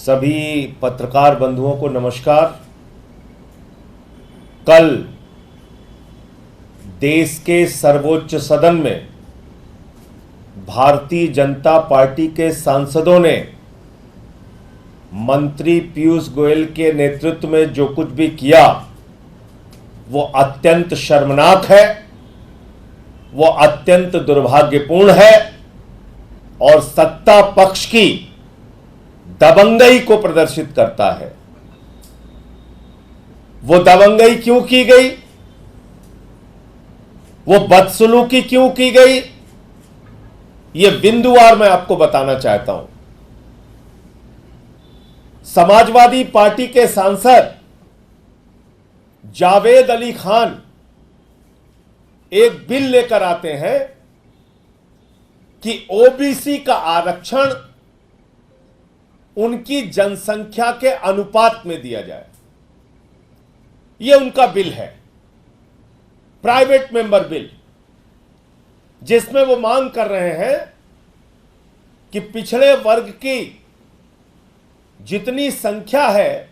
सभी पत्रकार बंधुओं को नमस्कार। कल देश के सर्वोच्च सदन में भारतीय जनता पार्टी के सांसदों ने मंत्री पीयूष गोयल के नेतृत्व में जो कुछ भी किया वो अत्यंत शर्मनाक है, वो अत्यंत दुर्भाग्यपूर्ण है और सत्ता पक्ष की दबंगई को प्रदर्शित करता है। वो दबंगई क्यों की गई, वो बदसलूकी क्यों की गई, ये बिंदुवार मैं आपको बताना चाहता हूं। समाजवादी पार्टी के सांसद जावेद अली खान एक बिल लेकर आते हैं कि ओबीसी का आरक्षण उनकी जनसंख्या के अनुपात में दिया जाए। यह उनका बिल है, प्राइवेट मेंबर बिल, जिसमें वो मांग कर रहे हैं कि पिछड़े वर्ग की जितनी संख्या है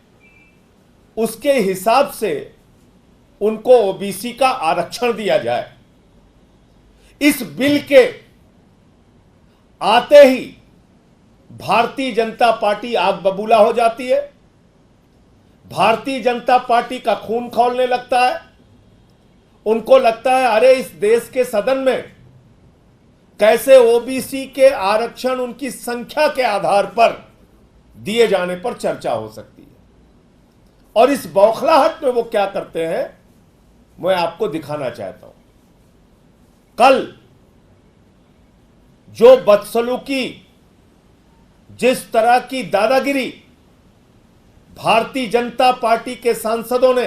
उसके हिसाब से उनको ओबीसी का आरक्षण दिया जाए। इस बिल के आते ही भारतीय जनता पार्टी आग बबूला हो जाती है, भारतीय जनता पार्टी का खून खौलने लगता है। उनको लगता है अरे इस देश के सदन में कैसे ओबीसी के आरक्षण उनकी संख्या के आधार पर दिए जाने पर चर्चा हो सकती है। और इस बौखलाहट में वो क्या करते हैं मैं आपको दिखाना चाहता हूं। कल जो बदसलूकी, जिस तरह की दादागिरी भारतीय जनता पार्टी के सांसदों ने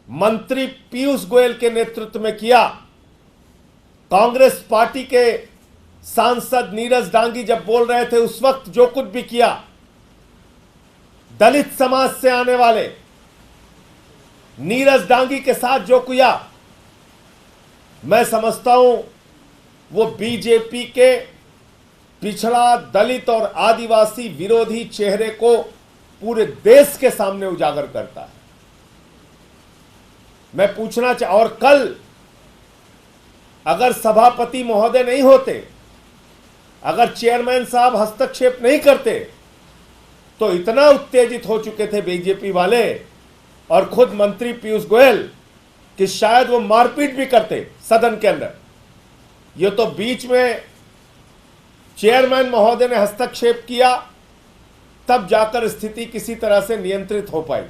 मंत्री पीयूष गोयल के नेतृत्व में किया, कांग्रेस पार्टी के सांसद नीरज डांगी जब बोल रहे थे उस वक्त जो कुछ भी किया, दलित समाज से आने वाले नीरज डांगी के साथ जो किया, मैं समझता हूं वो बीजेपी के पिछड़ा, दलित और आदिवासी विरोधी चेहरे को पूरे देश के सामने उजागर करता है। मैं पूछना और कल अगर सभापति महोदय नहीं होते, अगर चेयरमैन साहब हस्तक्षेप नहीं करते, तो इतना उत्तेजित हो चुके थे बीजेपी वाले और खुद मंत्री पीयूष गोयल कि शायद वो मारपीट भी करते सदन के अंदर। ये तो बीच में चेयरमैन महोदय ने हस्तक्षेप किया, तब जाकर स्थिति किसी तरह से नियंत्रित हो पाई।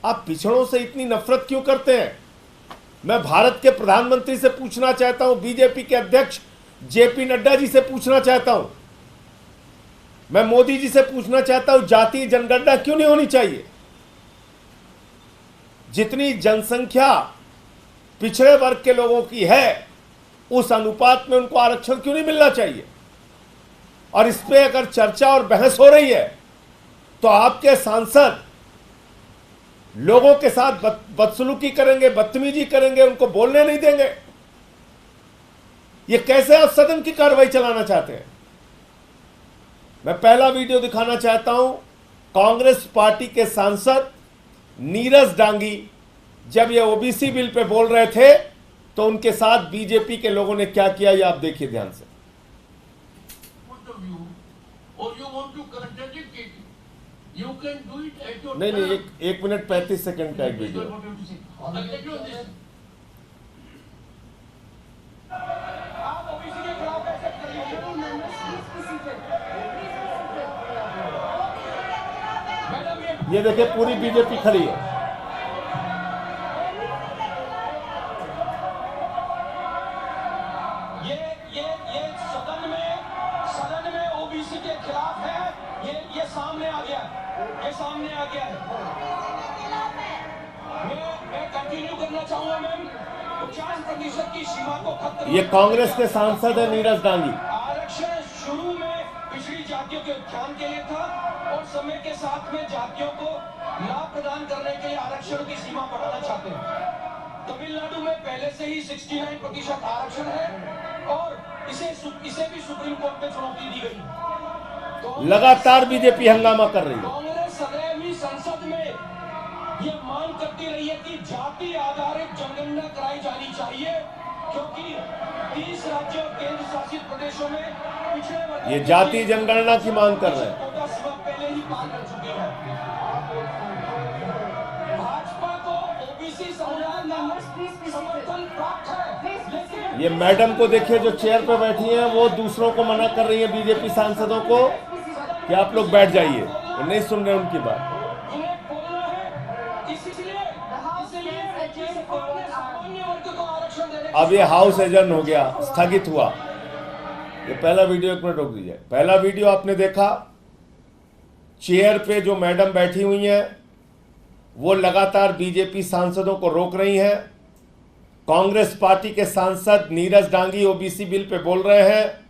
आप पिछड़ों से इतनी नफरत क्यों करते हैं? मैं भारत के प्रधानमंत्री से पूछना चाहता हूं, बीजेपी के अध्यक्ष जेपी नड्डा जी से पूछना चाहता हूं, मैं मोदी जी से पूछना चाहता हूं, जातीय जनगणना क्यों नहीं होनी चाहिए? जितनी जनसंख्या पिछड़े वर्ग के लोगों की है उस अनुपात में उनको आरक्षण क्यों नहीं मिलना चाहिए? और इस पे अगर चर्चा और बहस हो रही है तो आपके सांसद लोगों के साथ बदसलूकी करेंगे, बदतमीजी करेंगे, उनको बोलने नहीं देंगे। ये कैसे आप सदन की कार्रवाई चलाना चाहते हैं? मैं पहला वीडियो दिखाना चाहता हूं। कांग्रेस पार्टी के सांसद नीरज डांगी जब ये ओबीसी बिल पे बोल रहे थे तो उनके साथ बीजेपी के लोगों ने क्या किया, ये आप देखिए ध्यान से। नहीं, 1 मिनट 35 सेकंड का एक वीडियो। ये देखिए पूरी बीजेपी खड़ी है। ये सदन में ओबीसी के खिलाफ है। ये सामने आ गया है। मैं कंटिन्यू करना चाहूंगा मैम। 50% की सीमा को खत्म। ये कांग्रेस के सांसद है नीरज डांगी। आरक्षण शुरू में पिछड़ी जातियों के उत्थान के लिए था और समय के साथ में जातियों को लाभ प्रदान करने के लिए आरक्षण की सीमा बढ़ाना चाहते हैं। तमिलनाडु में पहले से ही 69% आरक्षण है और इसे भी सुप्रीम कोर्ट में चुनौती दी गई। लगातार बीजेपी हंगामा कर रही है। कांग्रेस सदैव ही संसद में ये मांग करती रही है कि जाति आधारित जनगणना कराई जानी चाहिए, क्योंकि 30 राज्यों और केंद्र शासित प्रदेशों में पिछड़े वर्ग ये जाति जनगणना की मांग कर रहे हैं। कोटा सीमा पहले ही पार कर चुके हैं। भाजपा को ओबीसी समुदाय का समर्थन प्राप्त है, लेकिन ये मैडम को देखिए जो चेयर पे बैठी हैं, वो दूसरों को मना कर रही है, बीजेपी सांसदों को, कि आप लोग बैठ जाइए, वो नहीं सुन रहे उनकी बात। इन्हें बोलना है, इसलिए सामान्य वर्ग को आरक्षण देने अब ये हाउस एजन हो गया, स्थगित हुआ। ये पहला वीडियो, एक मिनट रोक दीजिए। पहला वीडियो आपने देखा, चेयर पे जो मैडम बैठी हुई हैं वो लगातार बीजेपी सांसदों को रोक रही हैं। कांग्रेस पार्टी के सांसद Neeraj Dangi OBC bill pay बोल रहे हैं,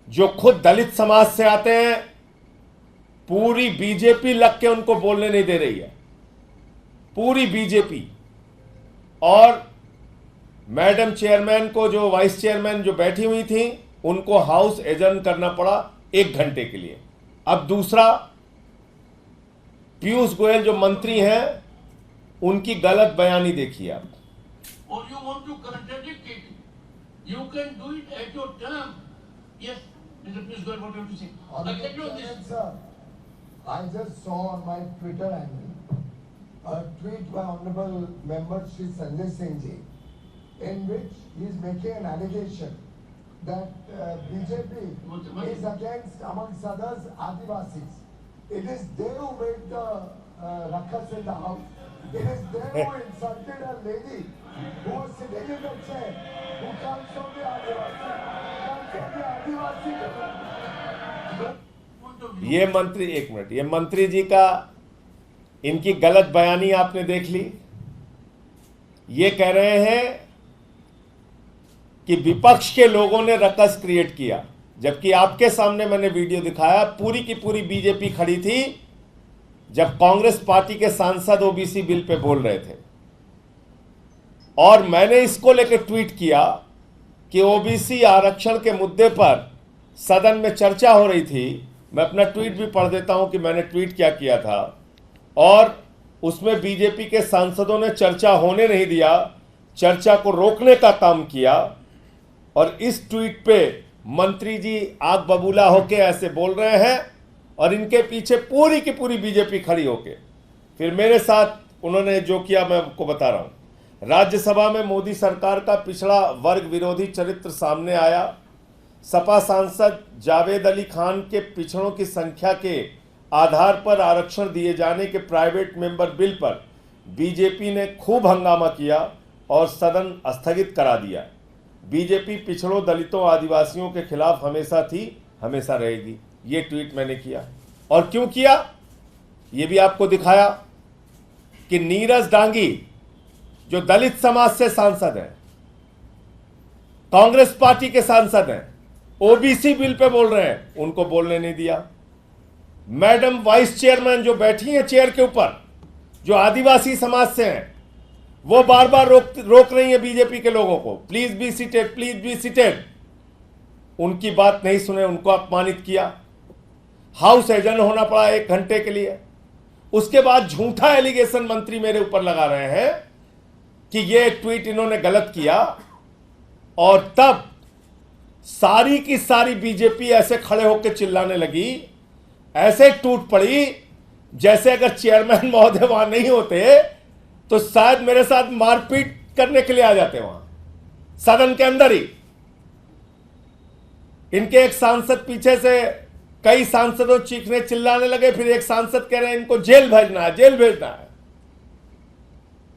जो खुद दलित समाज से आते हैं। पूरी बीजेपी लग के उनको बोलने नहीं दे रही है, पूरी बीजेपी। और मैडम चेयरमैन को, जो वाइस चेयरमैन जो बैठी हुई थी, उनको हाउस एडजर्न करना पड़ा 1 घंटे के लिए। अब दूसरा, पीयूष गोयल जो मंत्री हैं, उनकी गलत बयानी देखिए आप। Or you want to contradict it? You can do it at your term. Yes, Mr. Piyush Goyal, what do you have to say? Honorable I'll get you on this. Chairman, sir, I just saw on my Twitter handle a tweet by Honorable Member Shri Sanjay Singh Ji, in which he is making an allegation that BJP is against, amongst others, Adivasis. It is they who made the ruckus in the house. It is they who insulted a lady who was sitting in the chair, who comes from the Adivasi, ये मंत्री, एक minute, ये मंत्री जी का, इनकी गलत बयानी आपने देख ली। ये कह रहे हैं कि विपक्ष के लोगों ने रकस क्रिएट किया, जबकि आपके सामने मैंने वीडियो दिखाया, पूरी की पूरी बीजेपी खड़ी थी जब कांग्रेस पार्टी के सांसद ओबीसी बिल पे बोल रहे थे। और मैंने इसको लेकर ट्वीट किया कि ओबीसी आरक्षण के मुद्दे पर सदन में चर्चा हो रही थी। मैं अपना ट्वीट भी पढ़ देता हूं कि मैंने ट्वीट क्या किया था। और उसमें बीजेपी के सांसदों ने चर्चा होने नहीं दिया, चर्चा को रोकने का काम किया। और इस ट्वीट पे मंत्री जी आग बबूला होके ऐसे बोल रहे हैं, और इनके पीछे पूरी की पूरी बीजेपी खड़ी होके फिर मेरे साथ उन्होंने जो किया मैं आपको बता रहा हूं। राज्यसभा में मोदी सरकार का पिछड़ा वर्ग विरोधी चरित्र सामने आया। सपा सांसद जावेद अली खान के पिछड़ों की संख्या के आधार पर आरक्षण दिए जाने के प्राइवेट मेंबर बिल पर बीजेपी ने खूब हंगामा किया और सदन स्थगित करा दिया। बीजेपी पिछड़ों, दलितों, आदिवासियों के खिलाफ हमेशा थी, हमेशा रहेगी। ये ट्वीट मैंने किया। और क्यों किया, ये भी आपको दिखाया कि नीरज डांगी जो दलित समाज से सांसद हैं, कांग्रेस पार्टी के सांसद हैं, ओबीसी बिल पे बोल रहे हैं, उनको बोलने नहीं दिया। मैडम वाइस चेयरमैन जो बैठी हैं चेयर के ऊपर, जो आदिवासी समाज से हैं, वो बार बार रोक रही है बीजेपी के लोगों को, please be seated, please be seated. उनकी बात नहीं सुने, उनको अपमानित किया। हाउस एडजर्न होना पड़ा 1 घंटे के लिए। उसके बाद झूठा एलिगेशन मंत्री मेरे ऊपर लगा रहे हैं कि ये ट्वीट इन्होंने गलत किया। और तब सारी की सारी बीजेपी ऐसे खड़े होकर चिल्लाने लगी, ऐसे टूट पड़ी जैसे अगर चेयरमैन महोदय वहां नहीं होते तो शायद मेरे साथ मारपीट करने के लिए आ जाते वहां, सदन के अंदर ही। इनके एक सांसद पीछे से कई सांसदों चीखने चिल्लाने लगे, फिर एक सांसद कह रहे हैं इनको जेल भेजना है, जेल भेजना है।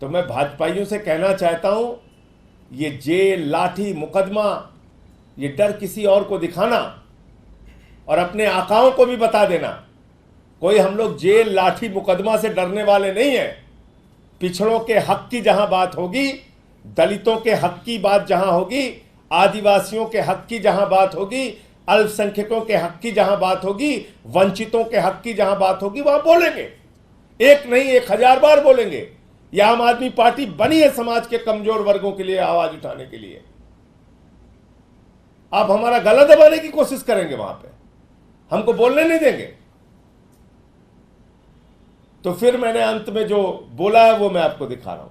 तो मैं भाजपाइयों से कहना चाहता हूं, ये जेल, लाठी, मुकदमा, ये डर किसी और को दिखाना और अपने आकाओं को भी बता देना, कोई हम लोग जेल, लाठी, मुकदमा से डरने वाले नहीं है। पिछड़ों के हक की जहां बात होगी, दलितों के हक की बात जहां होगी, आदिवासियों के हक की जहां बात होगी, अल्पसंख्यकों के हक की जहां बात होगी, वंचितों के हक की जहां बात होगी, वहां बोलेंगे। एक नहीं 1000 बार बोलेंगे। यह आम आदमी पार्टी बनी है समाज के कमजोर वर्गों के लिए आवाज उठाने के लिए। आप हमारा गला दबाने की कोशिश करेंगे वहां पे, हमको बोलने नहीं देंगे। तो फिर मैंने अंत में जो बोला है वो मैं आपको दिखा रहा हूं।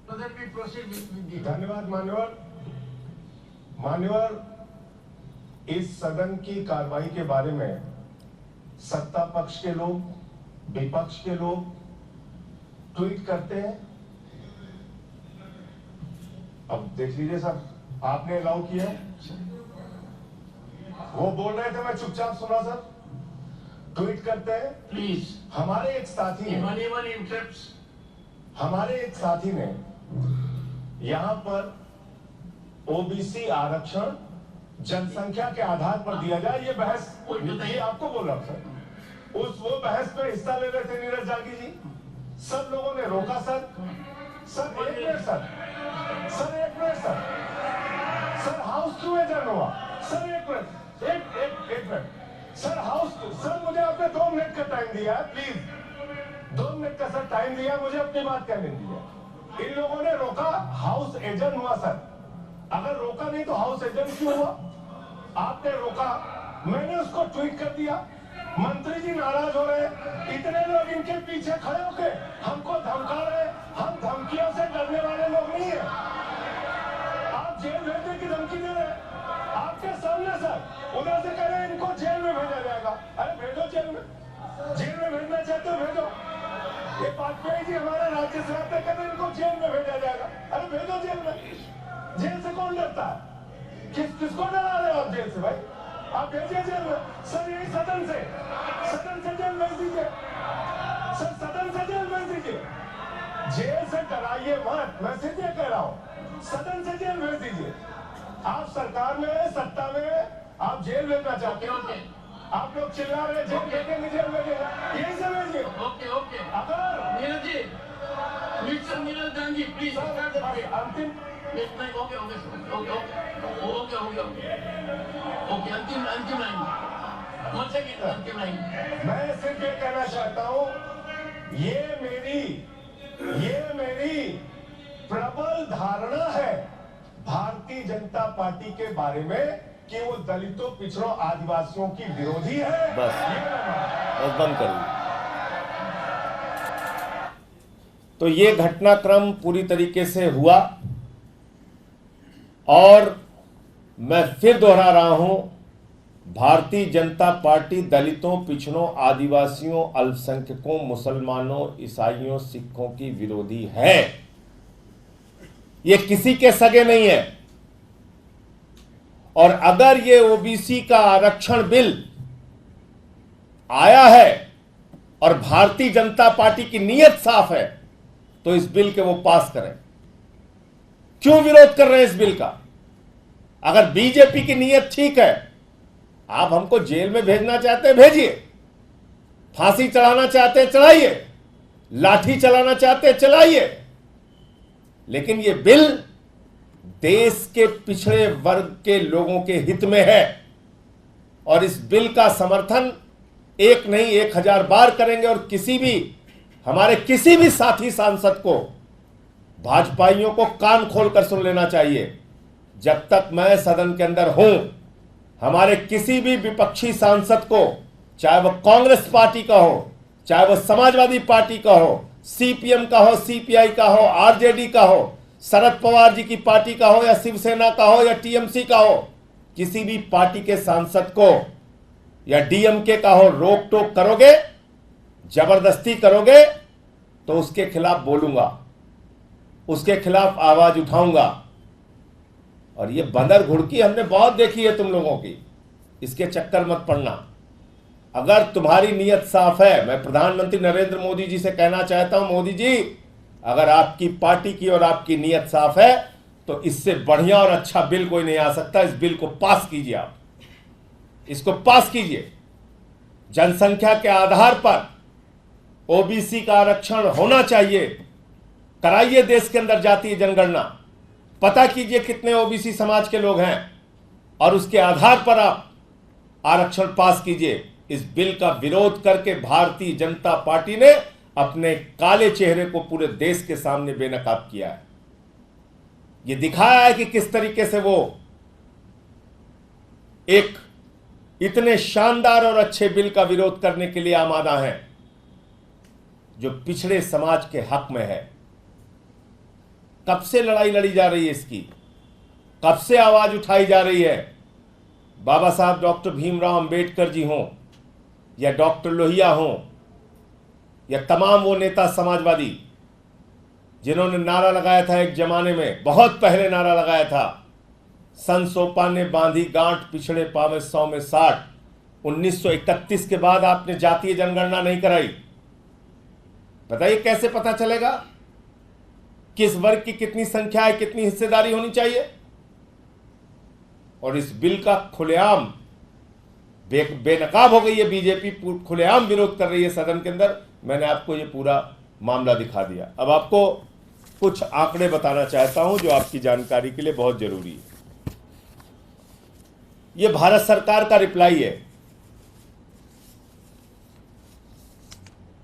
So that we proceed with the. धन्यवाद मान्यवर। मान्यवर, इस सदन की कार्रवाई के बारे में सत्ता पक्ष के लोग, विपक्ष के लोग ट्वीट करते हैं। अब देख लीजिए सर, आपने अलाउ किया है। वो बोल रहे थे, मैं चुपचाप सुना सर। ट्वीट करते हैं। Please, हमारे एक साथी if ने anyone interrupts, यहां पर ओबीसी आरक्षण जनसंख्या के आधार पर दिया जाए, ये बहस, ये आपको बोल रहा हूं सर। वो बहस में हिस्सा ले रहे थे नीरज जागी जी, सब लोगों ने रोका सर। सर एक मिनट सर, सर हाउस क्यों एडजर्न हुआ? सर एक मिनट सर, हाउस, सर मुझे आपने 2 मिनट का टाइम दिया है, प्लीज 2 मिनट का सर टाइम दिया, मुझे अपनी बात करने दीजिए। इन लोगों ने रोका, हाउस एडजर्न हुआ सर। अगर रोका नहीं तो हाउस एडजर्न क्यों हुआ? आपने रोका, मैंने उसको ट्वीट कर दिया। मंत्री जी नाराज हो रहे, इतने लोग इनके पीछे खड़े होके हमको धमका रहे। हम धमकियों से डरने वाले लोग नहीं है। आप जेल भेजने की धमकी दे रहे हैं आपके सामने सर, उधर से कह रहे हैं इनको जेल में भेजा जाएगा। अरे भेजो जेल में भेजना चाहते हो भेजो। ये वाजपेयी जी हमारे राज्य से आते, कहते इनको जेल में भेजा जाएगा। अरे भेजो जेल में। जेल से कौन डरता है? किसको डरा रहे हो आप जेल से भाई? आप भेजिए जेल में। सर यही सदन से जेल भेज दीजिए सर, सदन से जेल भेज दीजिए। जेल से डराइए मत, मैं सीधे कह रहा हूँ, सदन से जेल भेज दीजिए। आप सरकार में, सत्ता में, आप जेल भेजना चाहते हो। आप लोग चिल्ला रहे जेल भेजेंगे, जेल भेजेगा, यही से भेजिए। okay. अगर Neeraj ji, Mr. Neeraj Gandhi, please start the debate. अंतिम Okay, अंतिम लाइन। One second, अंतिम लाइन। मैं सिर्फ ये कहना चाहता हूं, ये मेरी प्रबल धारणा है भारतीय जनता पार्टी के बारे में कि वो दलितों, पिछड़ों, आदिवासियों की विरोधी है। बस बंद करिए। तो ये घटनाक्रम पूरी तरीके से हुआ और मैं फिर दोहरा रहा हूं, भारतीय जनता पार्टी दलितों, पिछड़ों, आदिवासियों, अल्पसंख्यकों, मुसलमानों, ईसाइयों, सिखों की विरोधी है। ये किसी के सगे नहीं है। और अगर ये ओबीसी का आरक्षण बिल आया है और भारतीय जनता पार्टी की नीयत साफ है तो इस बिल के वो पास करें। क्यों विरोध कर रहे हैं इस बिल का? अगर बीजेपी की नीयत ठीक है, आप हमको जेल में भेजना चाहते हैं भेजिए, फांसी चढ़ाना चाहते हैं चढ़ाइए, लाठी चलाना चाहते हैं चलाइए, लेकिन ये बिल देश के पिछड़े वर्ग के लोगों के हित में है और इस बिल का समर्थन एक नहीं 1000 बार करेंगे। और हमारे किसी भी साथी सांसद को, भाजपाइयों को कान खोलकर सुन लेना चाहिए, जब तक मैं सदन के अंदर हूं, हमारे किसी भी विपक्षी सांसद को, चाहे वह कांग्रेस पार्टी का हो, चाहे वह समाजवादी पार्टी का हो, सीपीएम का हो, सीपीआई का हो, आरजेडी का हो, शरद पवार जी की पार्टी का हो या शिवसेना का हो या टीएमसी का हो, किसी भी पार्टी के सांसद को या डीएमके का हो, रोक टोक करोगे, जबरदस्ती करोगे तो उसके खिलाफ बोलूंगा, उसके खिलाफ आवाज उठाऊंगा। और ये बंदर घुड़की हमने बहुत देखी है तुम लोगों की, इसके चक्कर मत पड़ना। अगर तुम्हारी नीयत साफ है, मैं प्रधानमंत्री नरेंद्र मोदी जी से कहना चाहता हूं, मोदी जी अगर आपकी पार्टी की और आपकी नीयत साफ है तो इससे बढ़िया और अच्छा बिल कोई नहीं आ सकता। इस बिल को पास कीजिए, आप इसको पास कीजिए। जनसंख्या के आधार पर ओबीसी का आरक्षण होना चाहिए। कराइए देश के अंदर जातीय जनगणना, पता कीजिए कितने ओबीसी समाज के लोग हैं और उसके आधार पर आप आरक्षण पास कीजिए। इस बिल का विरोध करके भारतीय जनता पार्टी ने अपने काले चेहरे को पूरे देश के सामने बेनकाब किया है। ये दिखाया है कि किस तरीके से वो एक इतने शानदार और अच्छे बिल का विरोध करने के लिए आमादा हैं जो पिछड़े समाज के हक में है। कब से लड़ाई लड़ी जा रही है इसकी, कब से आवाज उठाई जा रही है। बाबा साहब डॉक्टर भीमराव अंबेडकर जी हों या डॉक्टर लोहिया हों या तमाम वो नेता समाजवादी जिन्होंने नारा लगाया था एक जमाने में, बहुत पहले नारा लगाया था, सन सोपा ने बांधी गांठ पिछड़े पावे 100 में 60। 1931 के बाद आपने जातीय जनगणना नहीं कराई। बताइए कैसे पता चलेगा किस वर्ग की कितनी संख्या है, कितनी हिस्सेदारी होनी चाहिए। और इस बिल का खुलेआम बेनकाब हो गई है बीजेपी, खुलेआम विरोध कर रही है सदन के अंदर। मैंने आपको ये पूरा मामला दिखा दिया। अब आपको कुछ आंकड़े बताना चाहता हूं जो आपकी जानकारी के लिए बहुत जरूरी है। ये भारत सरकार का रिप्लाई है।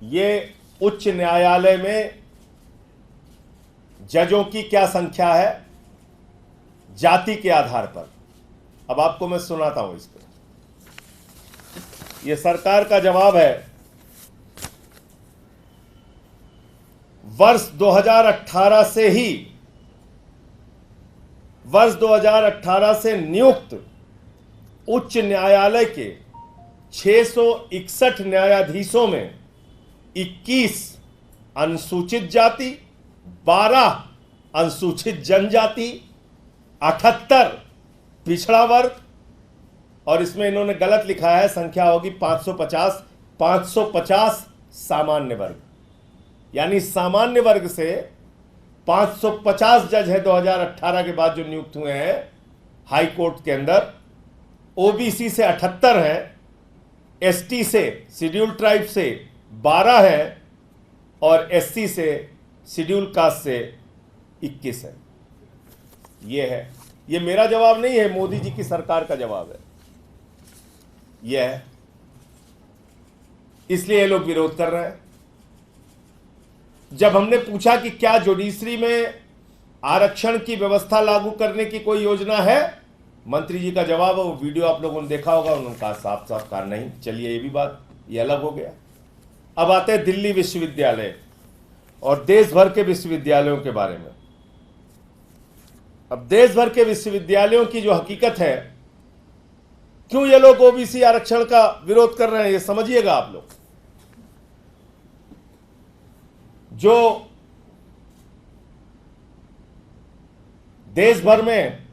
ये उच्च न्यायालय में जजों की क्या संख्या है जाति के आधार पर। अब आपको मैं सुनाता हूं इसको। ये सरकार का जवाब है। वर्ष 2018 से नियुक्त उच्च न्यायालय के 661 न्यायाधीशों में 21 अनुसूचित जाति, 12 अनुसूचित जनजाति, 78 पिछड़ा वर्ग, और इसमें इन्होंने गलत लिखा है, संख्या होगी 550 सामान्य वर्ग। यानी सामान्य वर्ग से 550 जज है 2018 के बाद जो नियुक्त हुए हैं हाई कोर्ट के अंदर। ओबीसी से 78 है, एसटी से, शेड्यूल ट्राइब से 12 है, और एससी से, शेड्यूल कास्ट से 21 है। ये है, ये मेरा जवाब नहीं है, मोदी जी की सरकार का जवाब है। यह है, इसलिए ये लोग विरोध कर रहे हैं। जब हमने पूछा कि क्या जुडिशरी में आरक्षण की व्यवस्था लागू करने की कोई योजना है, मंत्री जी का जवाब है, वो वीडियो आप लोगों ने देखा होगा, उन्होंने कहा साफ साफ कहा नहीं। चलिए ये भी बात, ये अलग हो गया। अब आते हैं दिल्ली विश्वविद्यालय और देश भर के विश्वविद्यालयों के बारे में। अब देश भर के विश्वविद्यालयों की जो हकीकत है, क्यों ये लोग ओबीसी आरक्षण का विरोध कर रहे हैं, ये समझिएगा आप लोग। जो देश भर में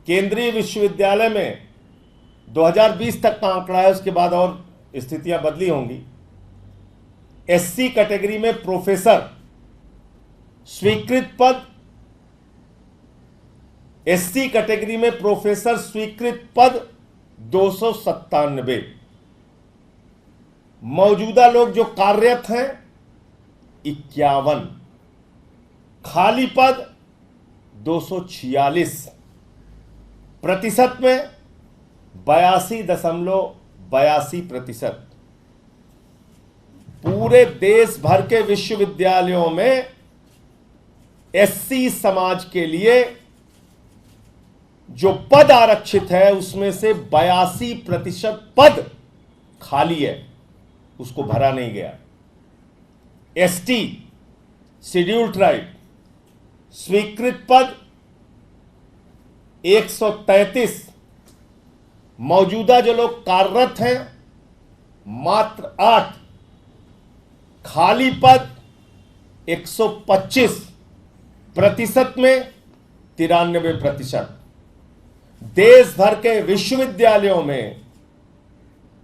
केंद्रीय विश्वविद्यालय में 2020 तक का आंकड़ा है, उसके बाद और स्थितियां बदली होंगी। एससी कैटेगरी में प्रोफेसर स्वीकृत पद, एससी कैटेगरी में प्रोफेसर स्वीकृत पद 297। मौजूदा लोग जो कार्यरत हैं 51, खाली पद 246, प्रतिशत में 82.82%। पूरे देश भर के विश्वविद्यालयों में एससी समाज के लिए जो पद आरक्षित है उसमें से 82% पद खाली है, उसको भरा नहीं गया। एसटी, शेड्यूल ट्राइब स्वीकृत पद 133, मौजूदा जो लोग कार्यरत हैं मात्र 8, खाली पद 125, प्रतिशत में 93%। देश भर के विश्वविद्यालयों में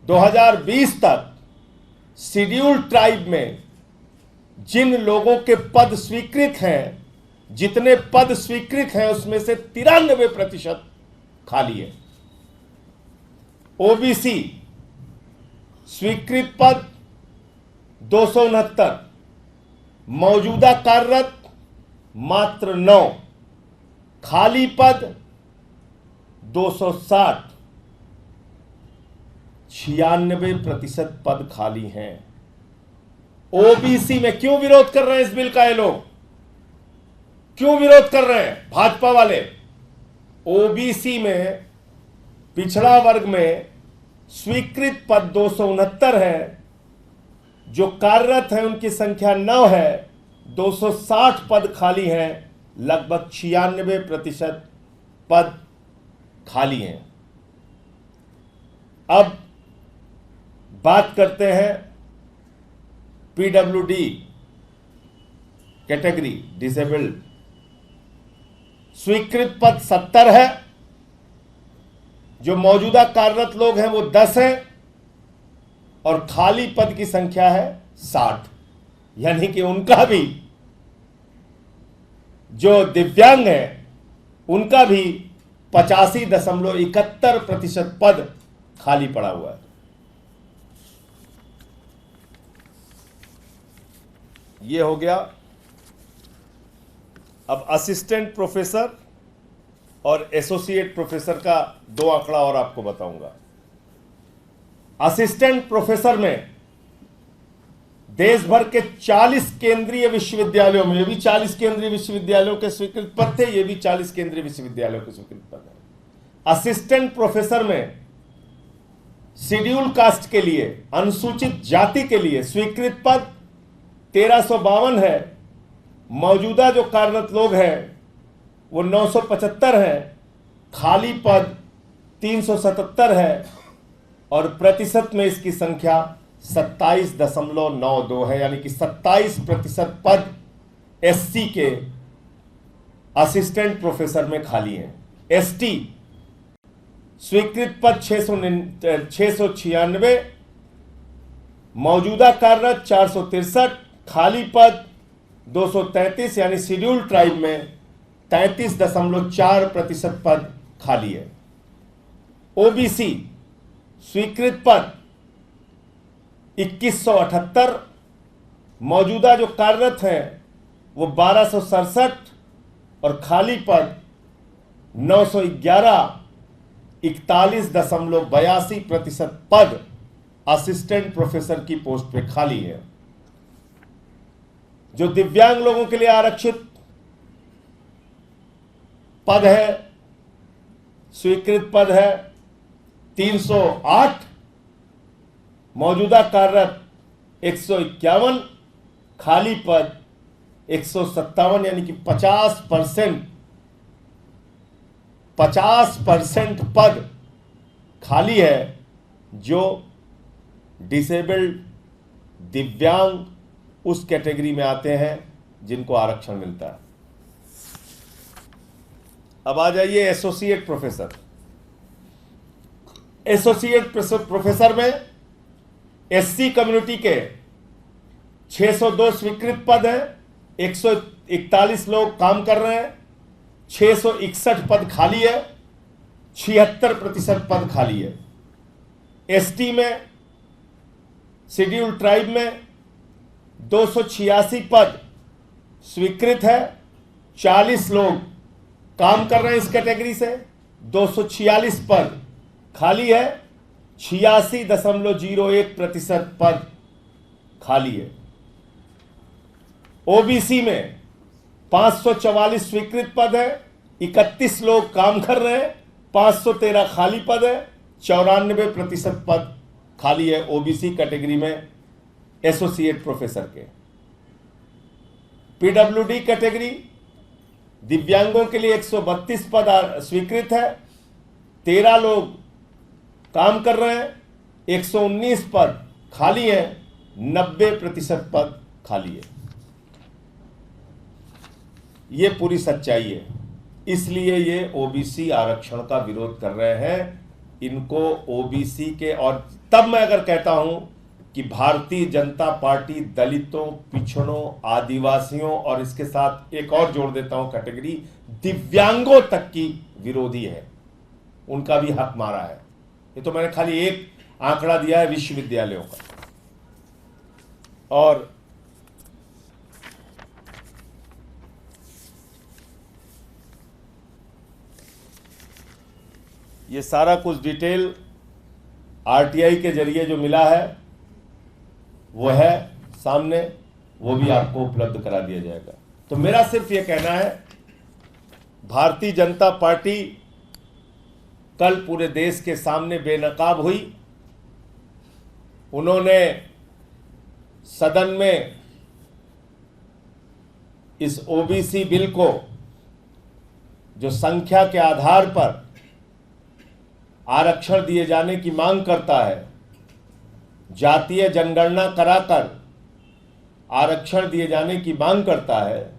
2020 तक शेड्यूल ट्राइब में जिन लोगों के पद स्वीकृत हैं, जितने पद स्वीकृत हैं उसमें से 93% खाली है। ओबीसी स्वीकृत पद 269, मौजूदा कार्यरत मात्र 9, खाली पद 260, 96% पद खाली हैं। ओबीसी में क्यों विरोध कर रहे हैं इस बिल का ये लोग? क्यों विरोध कर रहे हैं भाजपा वाले? ओबीसी में, पिछड़ा वर्ग में स्वीकृत पद 269 है, जो कार्यरत है उनकी संख्या 9 है, 260 पद खाली हैं, लगभग 96% पद खाली हैं। अब बात करते हैं पीडब्ल्यूडी कैटेगरी, डिसेबल्ड। स्वीकृत पद 70 है, जो मौजूदा कार्यरत लोग हैं वो 10 हैं, और खाली पद की संख्या है 60। यानी कि उनका भी, जो दिव्यांग है उनका भी 85.71% पद खाली पड़ा हुआ है। ये हो गया। अब असिस्टेंट प्रोफेसर और एसोसिएट प्रोफेसर का 2 आंकड़ा और आपको बताऊंगा। असिस्टेंट प्रोफेसर में देश भर के 40 केंद्रीय विश्वविद्यालयों में, ये भी 40 केंद्रीय विश्वविद्यालयों के स्वीकृत पद थे, ये भी 40 केंद्रीय विश्वविद्यालयों के स्वीकृत पद हैं। असिस्टेंट प्रोफेसर में शेड्यूल कास्ट के लिए, अनुसूचित जाति के लिए स्वीकृत पद 1352 है। मौजूदा जो कार्यरत लोग हैं वो 975 हैं, खाली पद 377 है, और प्रतिशत में इसकी संख्या 27.92 है। यानी कि 27% पद एससी के असिस्टेंट प्रोफेसर में खाली हैं। एसटी स्वीकृत पद 696, मौजूदा कार्यरत 463, खाली पद 233, यानी शेड्यूल ट्राइब में 33.4% पद खाली है। ओबीसी स्वीकृत पद 2178, मौजूदा जो कार्यरत हैं वो 1267, और खाली पद 911, 41.82% पद असिस्टेंट प्रोफेसर की पोस्ट पे खाली है। जो दिव्यांग लोगों के लिए आरक्षित पद है, स्वीकृत पद है 308, मौजूदा कार्यरत 151, खाली पद 157, यानी कि 50% पद खाली है, जो डिसेबल्ड, दिव्यांग उस कैटेगरी में आते हैं जिनको आरक्षण मिलता है। अब आ जाइए एसोसिएट प्रोफेसर। एसोसिएट प्रोफेसर में एससी कम्युनिटी के 602 स्वीकृत पद हैं, 141 लोग काम कर रहे हैं, 661 पद खाली है, 76% पद खाली है। एसटी में, शेड्यूल ट्राइब में 286 पद स्वीकृत है, 40 लोग काम कर रहे हैं इस कैटेगरी से, 246 पद खाली है, 86.01% पद खाली है। ओबीसी में 544 स्वीकृत पद है, 31 लोग काम कर रहे हैं, 513 खाली पद है, 94% पद खाली है ओबीसी कैटेगरी में एसोसिएट प्रोफेसर के। पीडब्ल्यूडी कैटेगरी दिव्यांगों के लिए 132 पद स्वीकृत है, 13 लोग काम कर रहे हैं, 119 पद खाली है, 90% पद खाली है। ये पूरी सच्चाई है, इसलिए ये ओबीसी आरक्षण का विरोध कर रहे हैं। इनको ओबीसी के, और तब मैं अगर कहता हूं कि भारतीय जनता पार्टी दलितों, पिछड़ों, आदिवासियों और इसके साथ एक और जोड़ देता हूं कैटेगरी, दिव्यांगों तक की विरोधी है, उनका भी हक मारा है। ये तो मैंने खाली एक आंकड़ा दिया है विश्वविद्यालयों का। और ये सारा कुछ डिटेल आरटीआई के जरिए जो मिला है वो है सामने, वो भी आपको उपलब्ध करा दिया जाएगा। तो मेरा सिर्फ ये कहना है, भारतीय जनता पार्टी कल पूरे देश के सामने बेनकाब हुई उन्होंने सदन में इस ओबीसी बिल को, जो संख्या के आधार पर आरक्षण दिए जाने की मांग करता है, जातीय जनगणना कराकर आरक्षण दिए जाने की मांग करता है,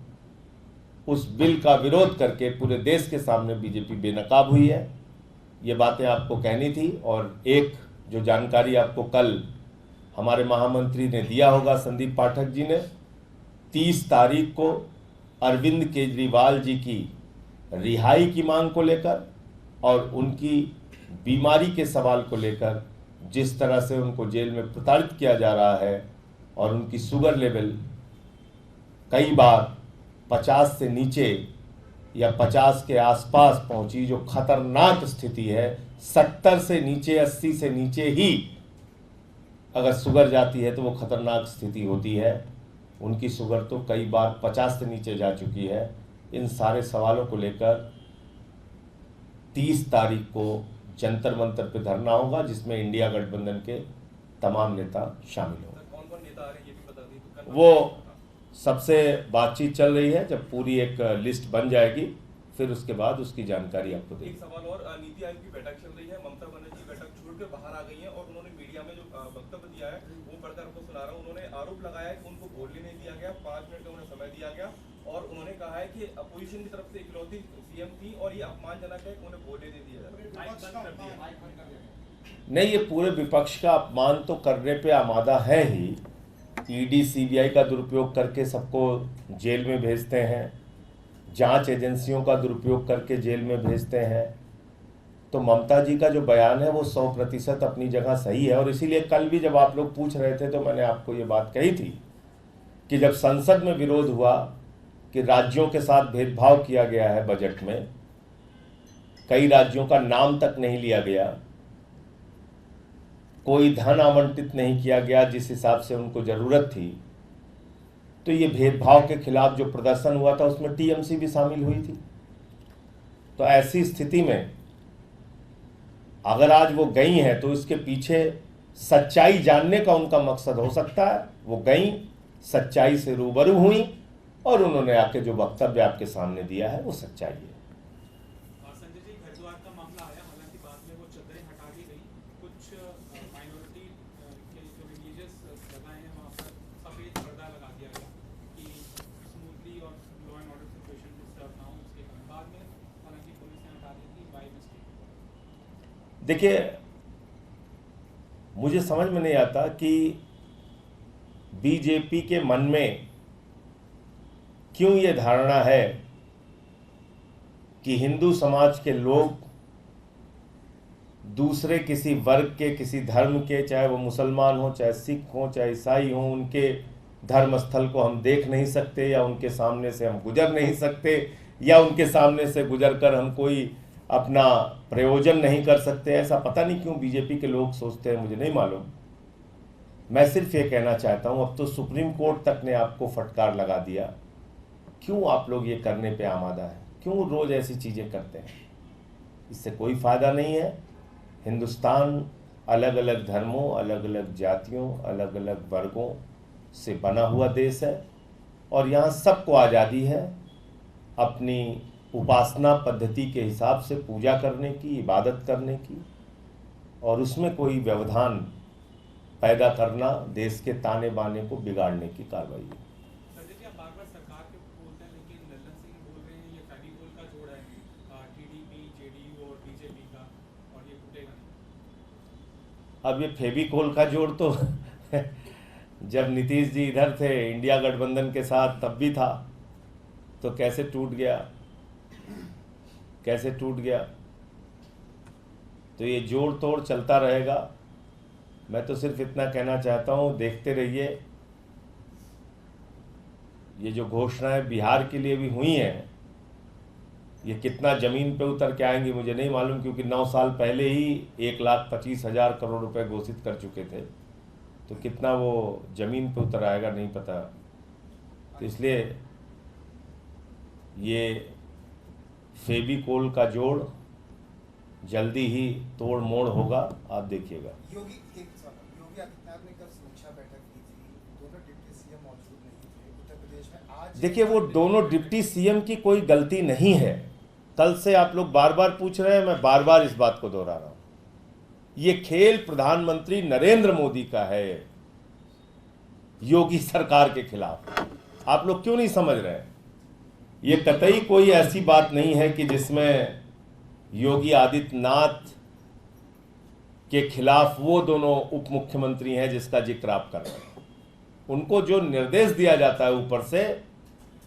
उस बिल का विरोध करके पूरे देश के सामने बीजेपी बेनकाब हुई है। ये बातें आपको कहनी थी। और एक जो जानकारी आपको कल हमारे महामंत्री ने दिया होगा, संदीप पाठक जी ने, 30 तारीख को अरविंद केजरीवाल जी की रिहाई की मांग को लेकर और उनकी बीमारी के सवाल को लेकर, जिस तरह से उनको जेल में प्रताड़ित किया जा रहा है और उनकी शुगर लेवल कई बार 50 से नीचे या 50 के आसपास पहुंची, जो खतरनाक स्थिति है। 70 से नीचे, 80 से नीचे ही अगर शुगर जाती है तो वो खतरनाक स्थिति होती है। उनकी शुगर तो कई बार 50 से नीचे जा चुकी है। इन सारे सवालों को लेकर 30 तारीख को जंतर मंतर पे धरना होगा, जिसमें इंडिया गठबंधन के तमाम नेता शामिल होंगे। कौन कौन नेता आ रहे हैं ये भी बता दीजिए। वो सबसे बातचीत चल रही है। जब पूरी एक लिस्ट बन जाएगी फिर उसके बाद उसकी जानकारी आपको देंगे। एक सवाल और, नीति आयोग की बैठक चल रही है, ममता बनर्जी बैठक छोड़ के बाहर आ गई हैं और उन्होंने मीडिया में जो वक्तव्य दिया है वो पढ़कर आपको सुना रहा हूँ। उन्होंने आरोप लगाया है कि उनको बोलने नहीं दिया गया, 5 मिनट का उन्हें समय दिया गया और उन्होंने कहा है कि अपोजिशन की तरफ से इकलौती सीएम थी और ये अपमानजनक है कि उन्हें बोलने नहीं दिया जाए। नहीं, ये पूरे विपक्ष का अपमान तो करने पे आमादा है ही। ईडी सीबीआई का दुरुपयोग करके सबको जेल में भेजते हैं, जांच एजेंसियों का दुरुपयोग करके जेल में भेजते हैं। तो ममता जी का जो बयान है वो 100% अपनी जगह सही है। और इसीलिए कल भी जब आप लोग पूछ रहे थे तो मैंने आपको ये बात कही थी कि जब संसद में विरोध हुआ कि राज्यों के साथ भेदभाव किया गया है बजट में, कई राज्यों का नाम तक नहीं लिया गया, कोई धन आवंटित नहीं किया गया जिस हिसाब से उनको जरूरत थी, तो ये भेदभाव के खिलाफ जो प्रदर्शन हुआ था उसमें टीएमसी भी शामिल हुई थी। तो ऐसी स्थिति में अगर आज वो गई हैं तो इसके पीछे सच्चाई जानने का उनका मकसद हो सकता है। वो गई, सच्चाई से रूबरू हुई और उन्होंने आके जो वक्तव्य आपके सामने दिया है वो सच्चाई है। संजय जी, हरिद्वार का मामला आया, हालांकि बाद में वो चदरें हटा दी गई। कुछ माइनॉरिटी के जो रिलीजियस जगह हैं वहाँ पर सफेद पर्दा लगा दिया गया कि स्मूथली और law and order situation disturb ना हो। उसके बाद में हालांकि पुलिस ने हटा दी थी बाय मिस्टेक। देखिए, मुझे समझ में नहीं आता कि बीजेपी के मन में क्यों ये धारणा है कि हिंदू समाज के लोग दूसरे किसी वर्ग के, किसी धर्म के, चाहे वो मुसलमान हो, चाहे सिख हो, चाहे ईसाई हो, उनके धर्म स्थल को हम देख नहीं सकते या उनके सामने से हम गुजर नहीं सकते या उनके सामने से गुजरकर हम कोई अपना प्रयोजन नहीं कर सकते। ऐसा पता नहीं क्यों बीजेपी के लोग सोचते हैं, मुझे नहीं मालूम। मैं सिर्फ ये कहना चाहता हूँ, अब तो सुप्रीम कोर्ट तक ने आपको फटकार लगा दिया। क्यों आप लोग ये करने पे आमादा है? क्यों रोज ऐसी चीज़ें करते हैं? इससे कोई फ़ायदा नहीं है। हिंदुस्तान अलग अलग धर्मों, अलग अलग जातियों, अलग अलग वर्गों से बना हुआ देश है और यहाँ सबको आज़ादी है अपनी उपासना पद्धति के हिसाब से पूजा करने की, इबादत करने की, और उसमें कोई व्यवधान पैदा करना देश के ताने बाने को बिगाड़ने की कार्रवाई है। संजय जी, आप बार बार सरकार के बोलते हैं, लेकिन लल्लन सिंह बोल रहे हैं ये फेविकोल का जोड़ है टीडीपी, जेडीयू और बीजेपी का, और ये टूटेगा नहीं। अब ये फेविकोल का जोड़ तो जब नीतीश जी इधर थे इंडिया गठबंधन के साथ तब भी था, तो कैसे टूट गया? कैसे टूट गया? तो ये जोड़ तोड़ चलता रहेगा। मैं तो सिर्फ इतना कहना चाहता हूँ, देखते रहिए। ये जो घोषणाएं बिहार के लिए भी हुई हैं, ये कितना ज़मीन पे उतर के आएंगी मुझे नहीं मालूम, क्योंकि 9 साल पहले ही 1,25,000 करोड़ रुपए घोषित कर चुके थे। तो कितना वो ज़मीन पे उतर आएगा नहीं पता। तो इसलिए ये फेविकोल का जोड़ जल्दी ही तोड़ मोड़ होगा, आप देखिएगा। योगी योगी आदित्यनाथ ने कल समीक्षा बैठक की थी, दोनों डिप्टी सीएम मौजूद नहीं थे उत्तर प्रदेश में। आज देखिए, वो दोनों डिप्टी सीएम की कोई गलती नहीं है। कल से आप लोग बार बार पूछ रहे हैं, मैं बार बार इस बात को दोहरा रहा हूं। ये खेल प्रधानमंत्री नरेंद्र मोदी का है योगी सरकार के खिलाफ। आप लोग क्यों नहीं समझ रहे हैं? ये कतई कोई ऐसी बात नहीं है कि जिसमें योगी आदित्यनाथ के खिलाफ वो दोनों उप मुख्यमंत्री हैं जिसका जिक्र आप कर रहे हैं। उनको जो निर्देश दिया जाता है ऊपर से,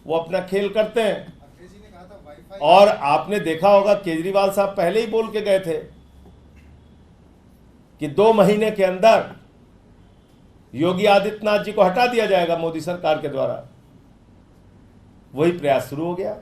वो अपना खेल करते हैं। अखिलेश जी ने कहा था वाईफाई, और आपने देखा होगा केजरीवाल साहब पहले ही बोल के गए थे कि 2 महीने के अंदर योगी आदित्यनाथ जी को हटा दिया जाएगा मोदी सरकार के द्वारा। वही प्रयास शुरू हो गया।